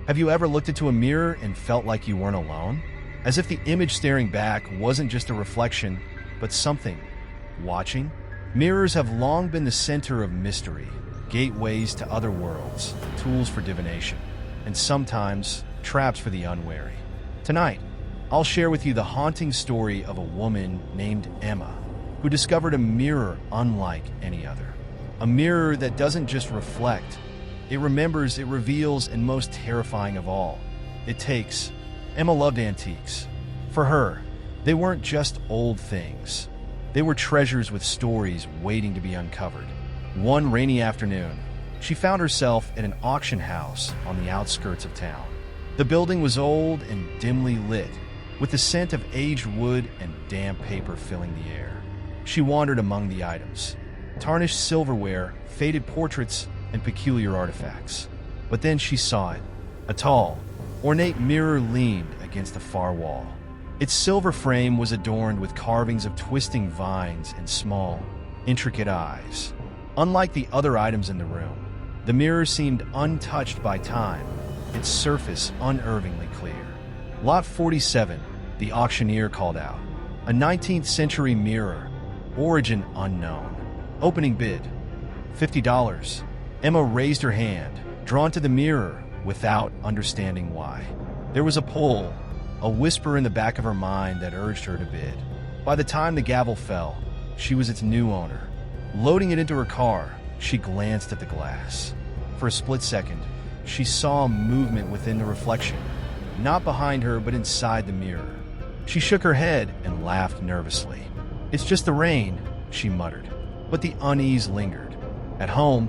Have you ever looked into a mirror and felt like you weren't alone? As if the image staring back wasn't just a reflection, but something watching? Mirrors have long been the center of mystery, gateways to other worlds, tools for divination, and sometimes traps for the unwary. Tonight, I'll share with you the haunting story of a woman named Emma, who discovered a mirror unlike any other. A mirror that doesn't just reflect, it remembers, it reveals, and most terrifying of all, it takes. Emma loved antiques. For her, they weren't just old things. They were treasures with stories waiting to be uncovered. One rainy afternoon, she found herself at an auction house on the outskirts of town. The building was old and dimly lit, with the scent of aged wood and damp paper filling the air. She wandered among the items, tarnished silverware, faded portraits, and peculiar artifacts. But then she saw it. A tall, ornate mirror leaned against the far wall. Its silver frame was adorned with carvings of twisting vines and small, intricate eyes. Unlike the other items in the room, the mirror seemed untouched by time, its surface unervingly clear. Lot 47, the auctioneer called out. A 19th century mirror, origin unknown. Opening bid, $50. Emma raised her hand, drawn to the mirror without understanding why. There was a pull, a whisper in the back of her mind that urged her to bid. By the time the gavel fell, she was its new owner. Loading it into her car, she glanced at the glass. For a split second, she saw movement within the reflection, not behind her but inside the mirror. She shook her head and laughed nervously. "It's just the rain," she muttered, but the unease lingered. At home,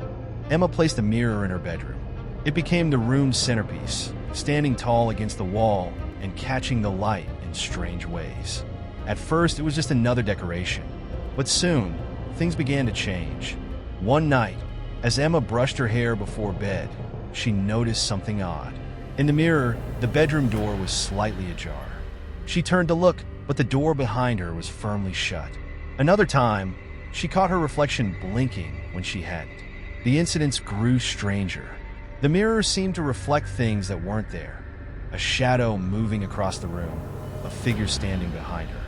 Emma placed a mirror in her bedroom. It became the room's centerpiece, standing tall against the wall and catching the light in strange ways. At first, it was just another decoration, but soon, things began to change. One night, as Emma brushed her hair before bed, she noticed something odd. In the mirror, the bedroom door was slightly ajar. She turned to look, but the door behind her was firmly shut. Another time, she caught her reflection blinking when she hadn't. The incidents grew stranger. The mirror seemed to reflect things that weren't there. A shadow moving across the room, a figure standing behind her.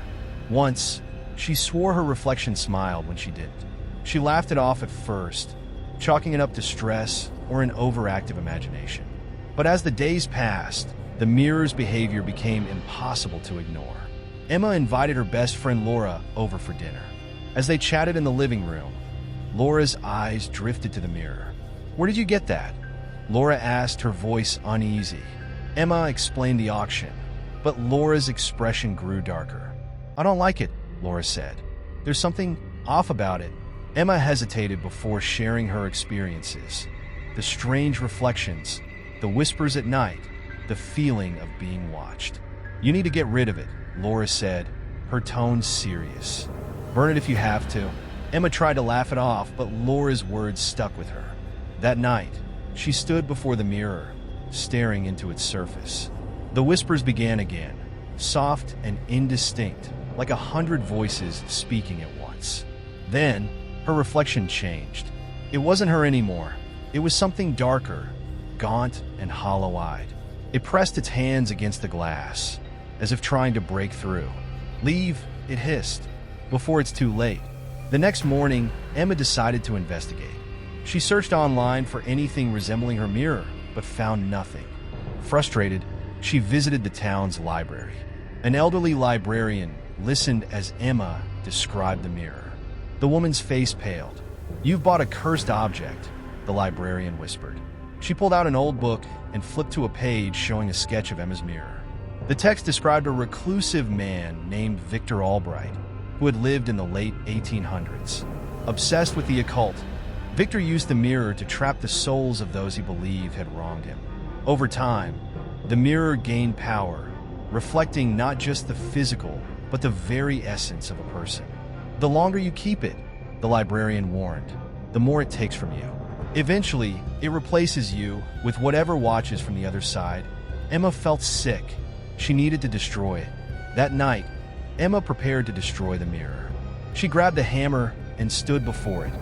Once, she swore her reflection smiled when she didn't. She laughed it off at first, chalking it up to stress or an overactive imagination. But as the days passed, the mirror's behavior became impossible to ignore. Emma invited her best friend Laura over for dinner. As they chatted in the living room, Laura's eyes drifted to the mirror. "Where did you get that?" Laura asked, her voice uneasy. Emma explained the auction, but Laura's expression grew darker. "I don't like it," Laura said. "There's something off about it." Emma hesitated before sharing her experiences. The strange reflections, the whispers at night, the feeling of being watched. "You need to get rid of it," Laura said, her tone serious. "Burn it if you have to." Emma tried to laugh it off, but Laura's words stuck with her. That night, she stood before the mirror, staring into its surface. The whispers began again, soft and indistinct, like 100 voices speaking at once. Then, her reflection changed. It wasn't her anymore. It was something darker, gaunt and hollow-eyed. It pressed its hands against the glass, as if trying to break through. "Leave," it hissed, "before it's too late." The next morning, Emma decided to investigate. She searched online for anything resembling her mirror, but found nothing. Frustrated, she visited the town's library. An elderly librarian listened as Emma described the mirror. The woman's face paled. "You've bought a cursed object," the librarian whispered. She pulled out an old book and flipped to a page showing a sketch of Emma's mirror. The text described a reclusive man named Victor Albright, who had lived in the late 1800s. Obsessed with the occult, Victor used the mirror to trap the souls of those he believed had wronged him. Over time, the mirror gained power, reflecting not just the physical, but the very essence of a person. "The longer you keep it," the librarian warned, "the more it takes from you. Eventually, it replaces you with whatever watches from the other side." Emma felt sick. She needed to destroy it. That night, Emma prepared to destroy the mirror. She grabbed a hammer and stood before it,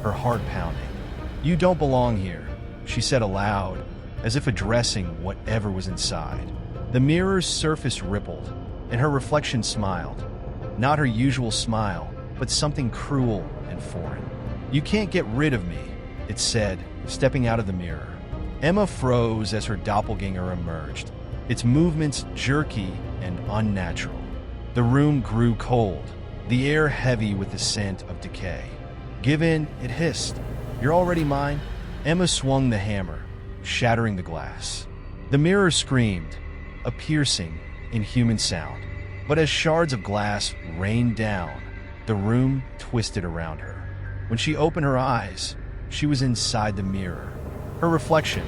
her heart pounding. "You don't belong here," she said aloud, as if addressing whatever was inside. The mirror's surface rippled, and her reflection smiled. Not her usual smile, but something cruel and foreign. "You can't get rid of me," it said, stepping out of the mirror. Emma froze as her doppelganger emerged, its movements jerky and unnatural. The room grew cold, the air heavy with the scent of decay. "Give in," it hissed. "You're already mine." Emma swung the hammer, shattering the glass. The mirror screamed, a piercing, inhuman sound. But as shards of glass rained down, the room twisted around her. When she opened her eyes, she was inside the mirror. Her reflection,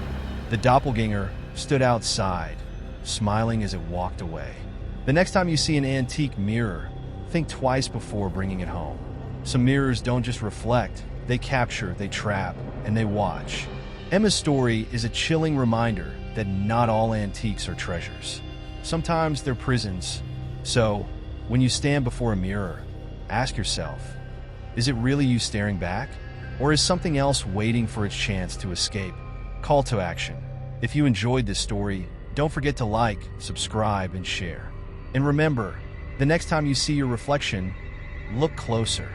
the doppelganger, stood outside, smiling as it walked away. The next time you see an antique mirror, think twice before bringing it home. Some mirrors don't just reflect, they capture, they trap, and they watch. Emma's story is a chilling reminder that not all antiques are treasures. Sometimes they're prisons. So, when you stand before a mirror, ask yourself, is it really you staring back? Or is something else waiting for its chance to escape? Call to action. If you enjoyed this story, don't forget to like, subscribe, and share. And remember, the next time you see your reflection, look closer.